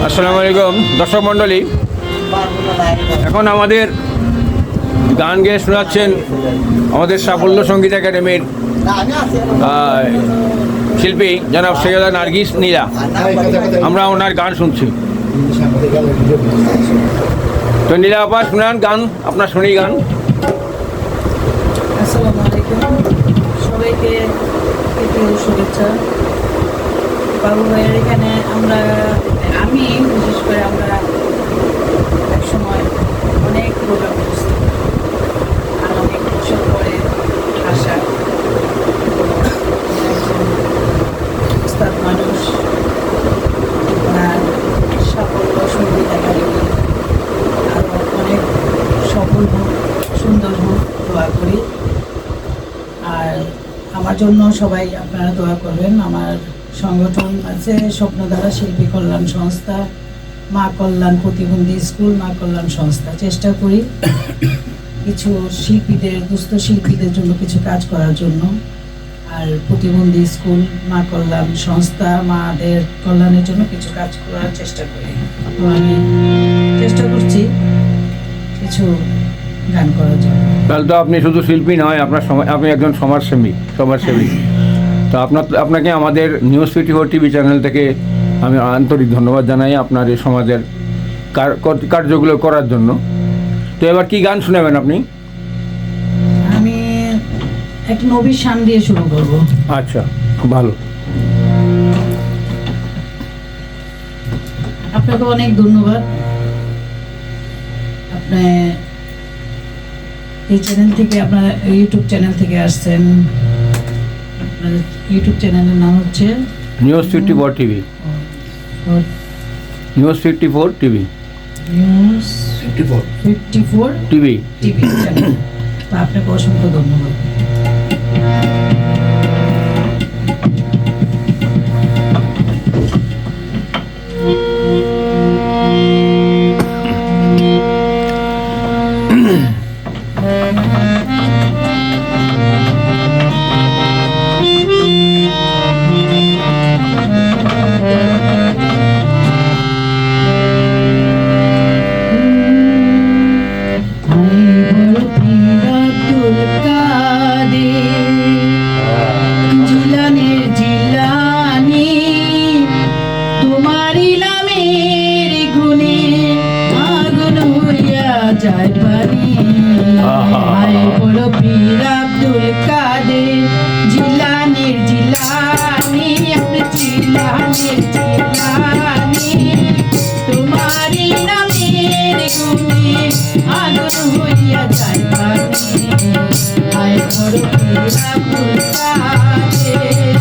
আসসালামু আলাইকুম দর্শক মণ্ডলী, এখন আমাদের গান গেয়ে শোনাচ্ছেন আমাদের সাফল্য সঙ্গীত একাডেমির শিল্পী জনাব সৈয়দা নার্গিস নীলা। আমরা ওনার গান শুনছি। তো নীলা আপা শুনান গান, আপনার শুনি গান। আসসালামু আলাইকুম, সবাইকে শুভেচ্ছা। বাবু ভাইয়ের এখানে আমি বিশেষ করে আমরা এক সময় অনেক প্রোগ্রাম করছি, আর অনেক বছর পরে আসা উস্তাদ মানুষ, আর সাফল্য সঙ্গীত একাডেমি আরও অনেক সফল হোক, সুন্দর হোক দোয়া করি। আর আমার জন্য সবাই আপনারা দোয়া করবেন। আমার সংগঠন আছে স্বপ্নধারা শিল্পী কল্যাণ সংস্থা, মা কল্যাণ প্রতিবন্ধী স্কুল, মা কল্যাণ সংস্থা। চেষ্টা করি কিছু শিল্পীদের, দুস্থ শিল্পীদের জন্য কিছু কাজ করার জন্য। আর প্রতিবন্ধী স্কুল, মা কল্যাণ সংস্থা, মাদের কল্যাণের জন্য কিছু কাজ করার চেষ্টা করি। তো আমি চেষ্টা করছি কিছু গান করার জন্য। তাহলে তো আপনি শুধু শিল্পী নয়, আপনি একজন সমাজসেবী। তো আপনাকে আমাদের নিউজ 54 টিভি চ্যানেল থেকে আমি আন্তরিক ধন্যবাদ জানাই আপনার এই সমাজের কার্যগুলো করার জন্য। তো এবার কি গান শোনাবেন আপনি? আমি এক নবীর শান দিয়ে শুরু করব। আচ্ছা, ভালো। আপনাকে অনেক ধন্যবাদ। আপনি এই চ্যানেল থেকে, আপনার ইউটিউব চ্যানেল থেকে আসছেন। আপনার ইউটিউব চ্যানেলের নাম হচ্ছে news 54 TV. News 54 TV. News 54 TV channel. তো আপনাকে অসংখ্য ধন্যবাদ। যায় পানি আয় বড় পীর আব্দুল কাদের জিলানির জিলানি, আপনি জিলানির জিলানি, তোমারি নামের গুণে আগুন হইয়া যায় পানি আয় বড় পীর আব্দুল কাদের।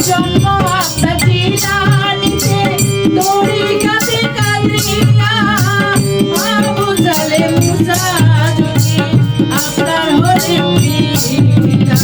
জন্ম আপনার জিলানিতে, তরিকাতে কাদরিয়া, আবু জালে মুসা যদি আপনার হলেন পিতা।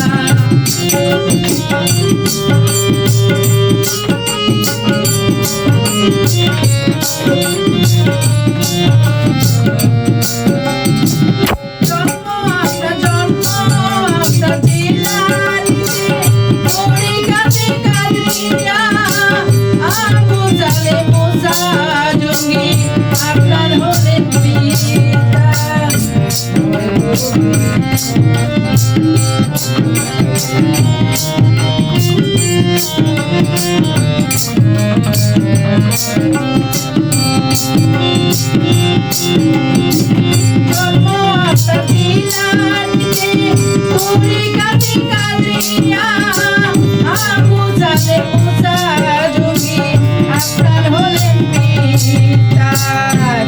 আপনার হলেন পিতা। জন্ম আপনার জিলানিতে, তরিকাতে কাদরিয়া, আবু জালে মুসা যোগী আপনার হলেন পিতা।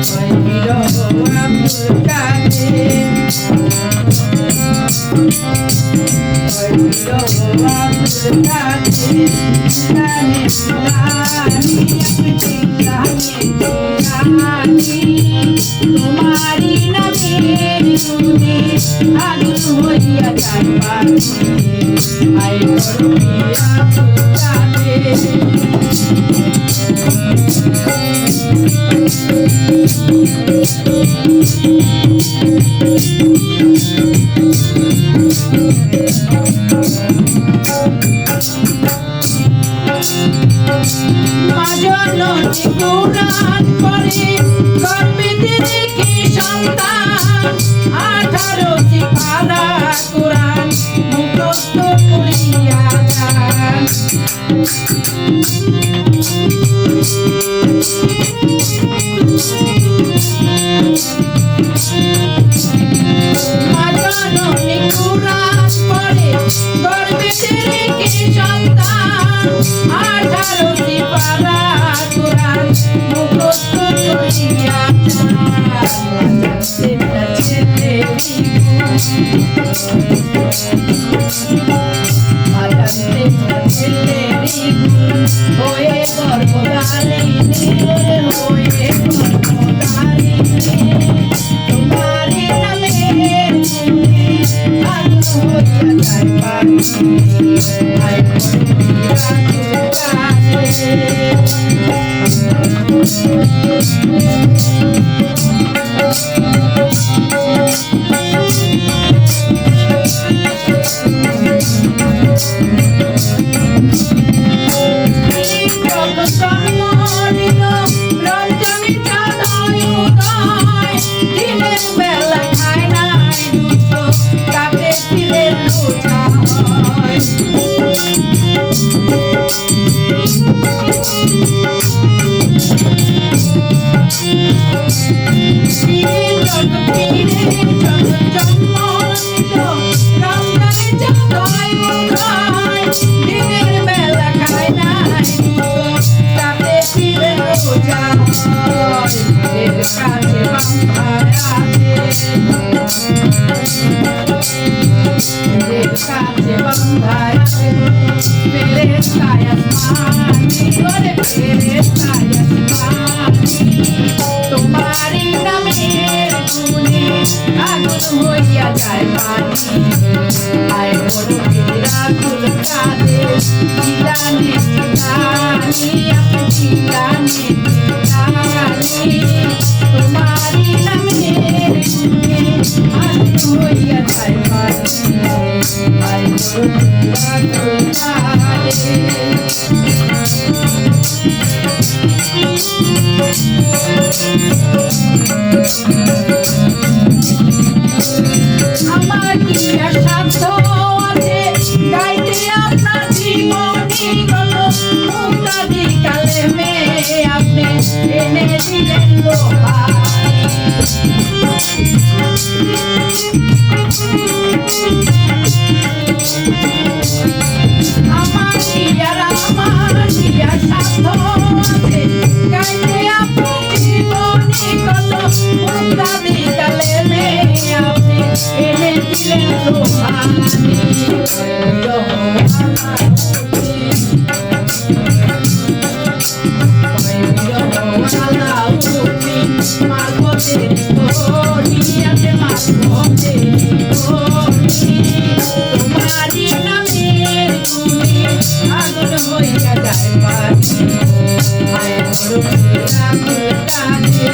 কয় বীর আব্দুল কাদের, কয় বীর আব্দুল কাদের জিলানির জিলানি, আপনি জিলানির জিলানি, তোমারি নামের গুণে আগুন হইয়া যায় পানি আয় বড় পীর আব্দুল কাদের। মা জননী কুরআন পড়ে গর্বিতে দেখি সন্তান 18টি পারা কুরআন মুখস্থ করিয়া যান মা জননী কুরআন পড়ে গর্বিতে দেখি সন্তান 18টি পারা কুরআন মুখস্থ করিয়া হয়ে গর্ভধারিণী হয়ে গর্ভধারিণী তোমারি নামের গুণে আগুন হইয়া যায় পাখি আয় তোমারি নামের গুণে আগুন হইয়া যায় পানি আয় বড় বিরাকুল কাঁদে জিলানে জিলানি আপনি জিলানে জিলানি তোমারি নামের গুণে আগুন হইয়া যায় পানি আয় বড় বিরাকুল কাঁদে আমার কি আর সাধ্য আছে গাইতে আপনার জীবনী গত মুক্তাদি কালে মেয়ে আপনি এনে দিলেন লোহার আমার কি আর সাধ্য আছে গাইতে আপনার জীবনী গত মুক্তাদি কালে মেয়ে আপনি এনে দিলেন লোহানি তোমারি নামের গুণে আগুন হইয়া যায় পাখি আয় বড় বিরাকুল কাঁদে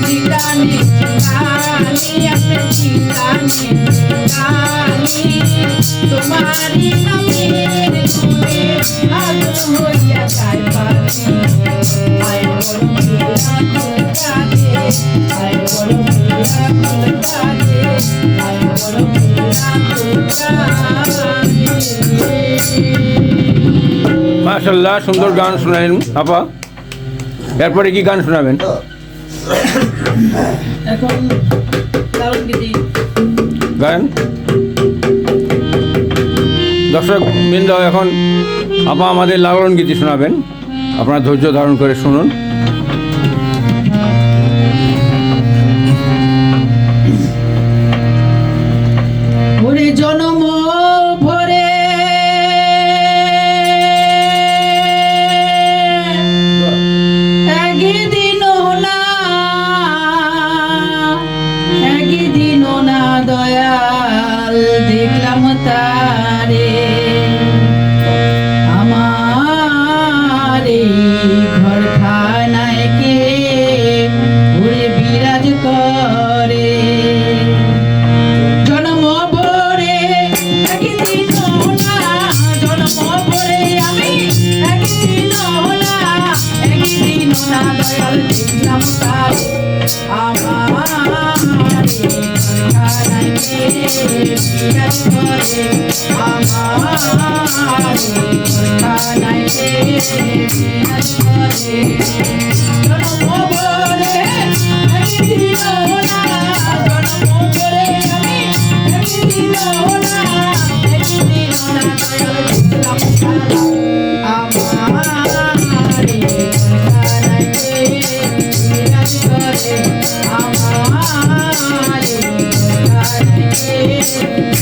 জিলানে জিলানি আপনি জিলানে জিলানি তোমারি নামের গুণে আগুন হইয়া যায় পাখি আয় বড় বিরাকুল কাঁদে আয় বড় বিরাকুল কাঁদে আয় বড় বিরাকুল কাঁদে মাশাআল্লাহ, সুন্দর গান শোনালেন আপা। এরপরে কি গান শোনাবেন? এখন লালন গীতি গান দর্শক বৃন্দ, এখন আপা আমাদের লালন গীতি শোনাবেন। আপনারা ধৈর্য ধারণ করে শুনুন। ওরে জনম ভরে একদিনও না দয়াল দেখলাম তারে আমার এই ঘর খানায় কে ওরে দয়াল দেখলাম তারে আমারে খানাইতে বিরাজ করে আমারে খানাইতে বিরাজ করে জন্ম বলে আমি দিল না জন্ম বলে আমি দিল না দয়াল দেখলাম তারে আমারে খানাইতে বিরাজ করে আমারে খানাইতে বিরাজ করে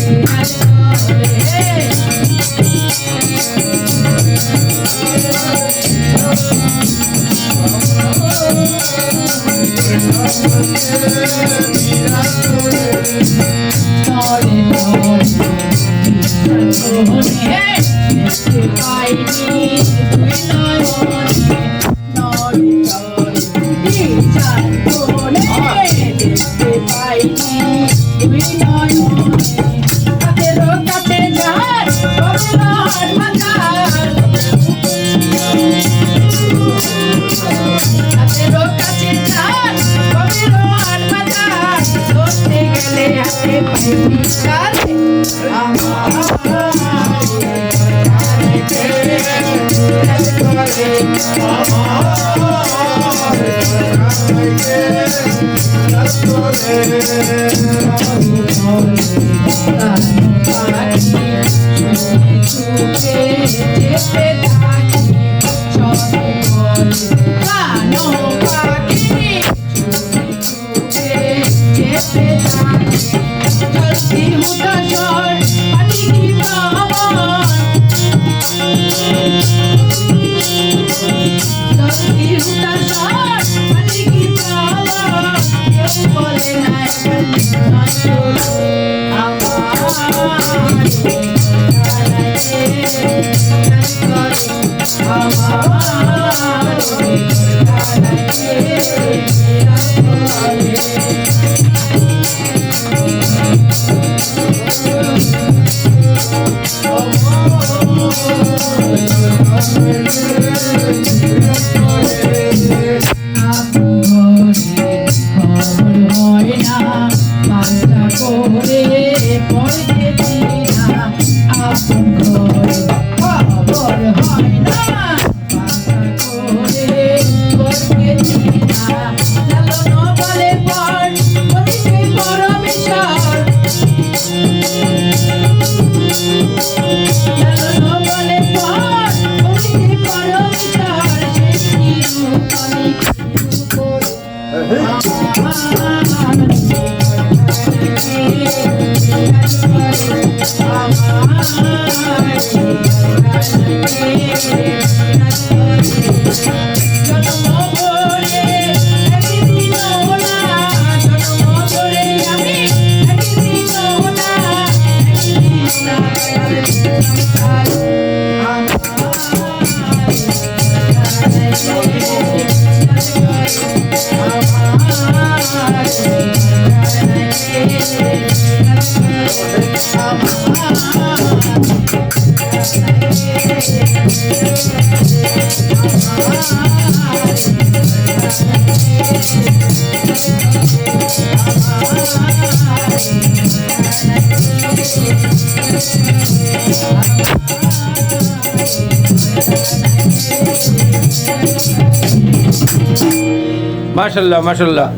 মাশাল্লাহ মাশাল্লাহ,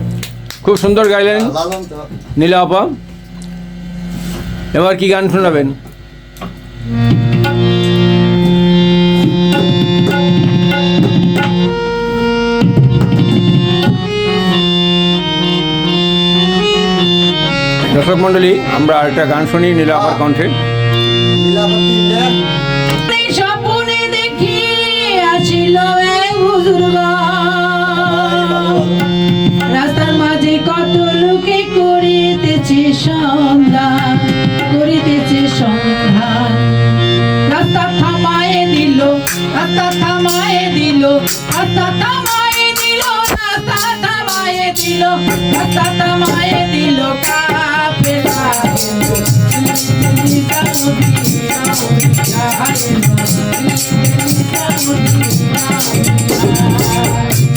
খুব সুন্দর গাইলেন নীলা আপা। এবার কি গান শোনাবেন? দর্শক মন্ডলী, আমরা আরেকটা গান শুনি নীলা আপার কণ্ঠে। স্বপ্নে দেখি আসিল এক বুজুর্গ, রাস্তার মাঝে কত লোকে করিতেছে সন্ধান, করিতেছে সন্ধান। রাস্তা থামায়ে দিল, রাস্তা থামায়ে দিল, রাস্তা থামায়ে দিল, রাস্তা থামায়ে দিল, রাস্তা থামায়ে দিল। কাফেলা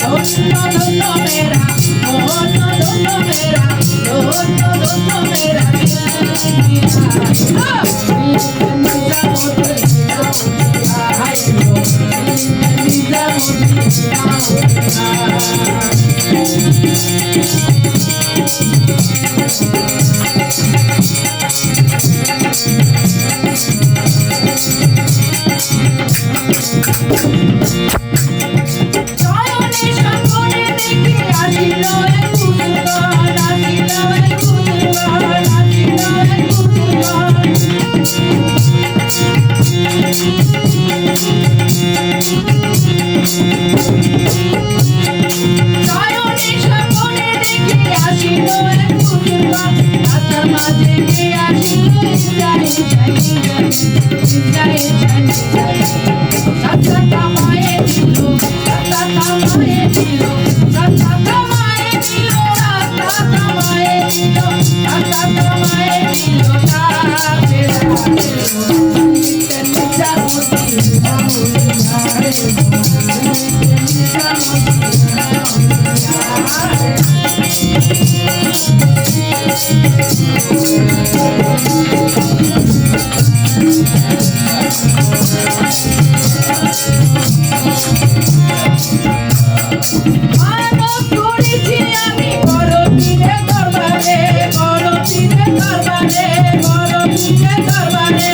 Oh, নয়নে স্বপ্নে দেখি আসিল এক পুতুলগণ, আসিল এক পুতুলগণ, আসিল এক পুতুলগণ। নয়নে স্বপ্নে দেখি আসিল এক পুতুলগণ, রাতার মাঝে কে আসিল ইসরায়েল ইসরায়েল ইসরায়েল ইসরায়েল। রাতা থামায়ে দিল, রাতা থামায়ে দিল, রাতা থামায়ে দিল, রাতা থামায়ে দিল, রাতা থামায়ে দিল, রাতে মানব করেছি আমি বড় পীরের দরবারে, বড় পীরের দরবারে, বড় পীরের দরবারে।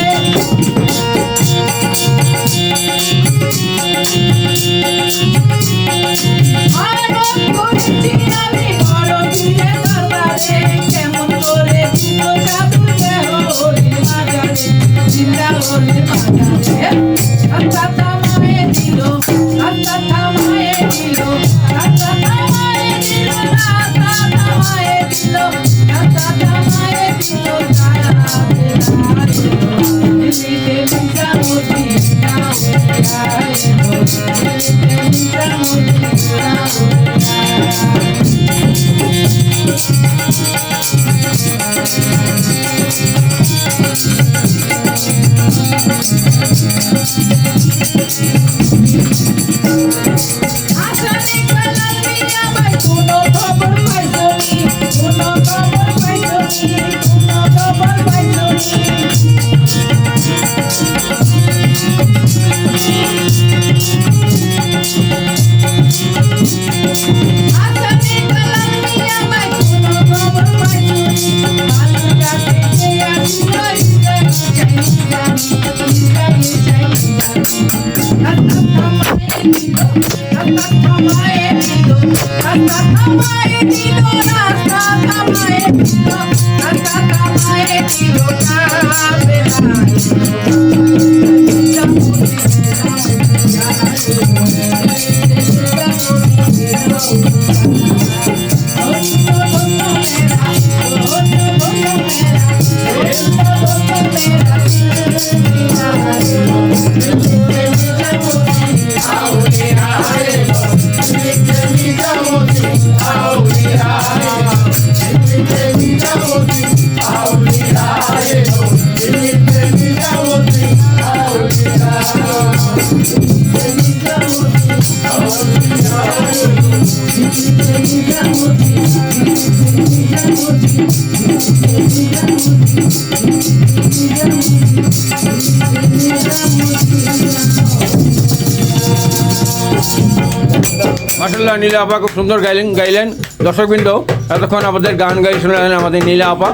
মানব করেছি আমি বড় পীরের দরবারে, কেমন করে দিল জাদু দেহ হরির মাজারে, জিন্দা হরির মাজারে। রাতা থামায়ে দিল, রাতা থামায়ে দিল, রাতা থামায়ে দিল, রাতা থামায়ে দিল, রাতা থামায়ে দিল, দিল্লিতে নিজামুদ্দিন আউলিয়ায়, দিল্লিতে নিজামুদ্দিন আউলিয়ায়। আসানে কালাম মিয়া ভাই কোনো খবর পাইছনি, কোনো খবর পাইছনি, কোনো খবর পাইছনি। আসানে কালাম মিয়া ভাই কোনো খবর পাইছনি, বালুঘাটে কে আসিল ইসরায়েল ইসরায়েল ইসরায়েল। রাতা থামায়ে দিল, রাতা থামায়ে দিল, রাতা থামায়ে দিল, রাতা থামায়ে দিল, রাতা থামায়ে দিল, মাশাআল্লাহ, নীলা আপা খুব সুন্দর গাইলেন। দর্শকবৃন্দ, এতক্ষণ আমাদের গান গাই শোনালেন আমাদের নীলা আপা।